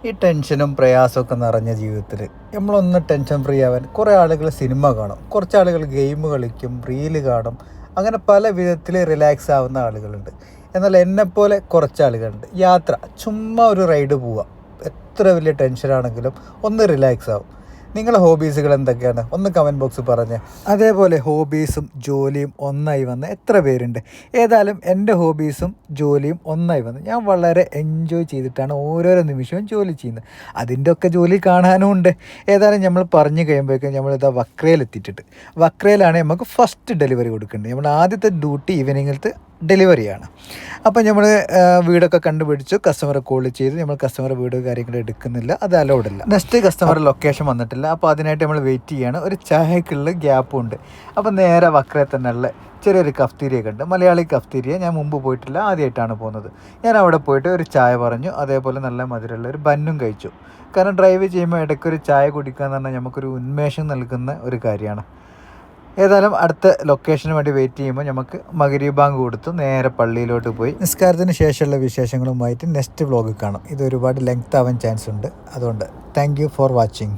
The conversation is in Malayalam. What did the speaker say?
ഈ ടെൻഷനും പ്രയാസമൊക്കെ നിറഞ്ഞ ജീവിതത്തിൽ നമ്മളൊന്ന് ടെൻഷൻ ഫ്രീ ആവാൻ കുറേ ആളുകൾ സിനിമ കാണും, കുറച്ച് ആളുകൾ ഗെയിം കളിക്കും, റീല് കാണും. അങ്ങനെ പല വിധത്തിൽ റിലാക്സ് ആവുന്ന ആളുകളുണ്ട്. എന്നാൽ എന്നെപ്പോലെ കുറച്ച് ആളുകളുണ്ട്, യാത്ര, ചുമ്മാ ഒരു റൈഡ് പോവുക, എത്ര വലിയ ടെൻഷനാണെങ്കിലും ഒന്ന് റിലാക്സ് ആവും. നിങ്ങളുടെ ഹോബീസുകൾ എന്തൊക്കെയാണ്? ഒന്ന് കമൻറ്റ് ബോക്സിൽ പറഞ്ഞ്. അതേപോലെ ഹോബീസും ജോലിയും ഒന്നായി വന്ന് എത്ര പേരുണ്ട്? ഏതായാലും എൻ്റെ ഹോബീസും ജോലിയും ഒന്നായി വന്ന് ഞാൻ വളരെ എൻജോയ് ചെയ്തിട്ടാണ് ഓരോരോ നിമിഷവും ജോലി ചെയ്യുന്നത്. അതിൻ്റെ ഒക്കെ ജോലി കാണാനും ഉണ്ട്. ഏതായാലും നമ്മൾ പറഞ്ഞു കഴിയുമ്പോഴേക്കും നമ്മളിതാ വക്രയിലെത്തിയിട്ടുണ്ട്. വക്രയിലാണ് നമുക്ക് ഫസ്റ്റ് ഡെലിവറി കൊടുക്കേണ്ടത്. നമ്മൾ ആദ്യത്തെ ഡ്യൂട്ടി ഈവനിങ്ങിലത്തെ ഡെലിവറിയാണ്. അപ്പം നമ്മൾ വീടൊക്കെ കണ്ടുപിടിച്ചു, കസ്റ്റമറെ കോൾ ചെയ്ത് നമ്മൾ കസ്റ്റമറെ വീട് കാര്യങ്ങൾ എടുക്കുന്നില്ല, അത് അലൗഡ് അല്ല. നെക്സ്റ്റ് കസ്റ്റമർ ലൊക്കേഷൻ വന്നിട്ടില്ല, അപ്പോൾ അതിനായിട്ട് നമ്മൾ വെയിറ്റ് ചെയ്യാണ്. ഒരു ചായക്കുള്ള ഗ്യാപ്പും ഉണ്ട്. അപ്പം നേരെ വക്രയിൽ തന്നെയുള്ള ചെറിയൊരു കഫ്തീരിയൊക്കെ ഉണ്ട്, മലയാളി കഫ്തീരിയ. ഞാൻ മുമ്പ് പോയിട്ടില്ല, ആദ്യമായിട്ടാണ് പോകുന്നത്. ഞാൻ അവിടെ പോയിട്ട് ഒരു ചായ പറഞ്ഞു, അതേപോലെ നല്ല മധുരമുള്ള ഒരു ബന്നും കഴിച്ചു. കാരണം ഡ്രൈവ് ചെയ്യുമ്പോൾ ഇടയ്ക്കൊരു ചായ കുടിക്കുക എന്ന് പറഞ്ഞാൽ നമുക്കൊരു ഉന്മേഷം നൽകുന്ന ഒരു കാര്യമാണ്. ഏതായാലും അടുത്ത ലൊക്കേഷന് വേണ്ടി വെയിറ്റ് ചെയ്യുമ്പോൾ നമുക്ക് മഗ്‌രിബ് ബാങ്ക് കൊടുത്തു നേരെ പള്ളിയിലോട്ട് പോയി. നിസ്കാരത്തിന് ശേഷമുള്ള വിശേഷങ്ങളുമായിട്ട് നെക്സ്റ്റ് വ്ളോഗ് കാണാം. ഇത് ഒരുപാട് ലെങ്ത് ആവാൻ ചാൻസ് ഉണ്ട്. അതുകൊണ്ട് താങ്ക് യു ഫോർ വാച്ചിങ്.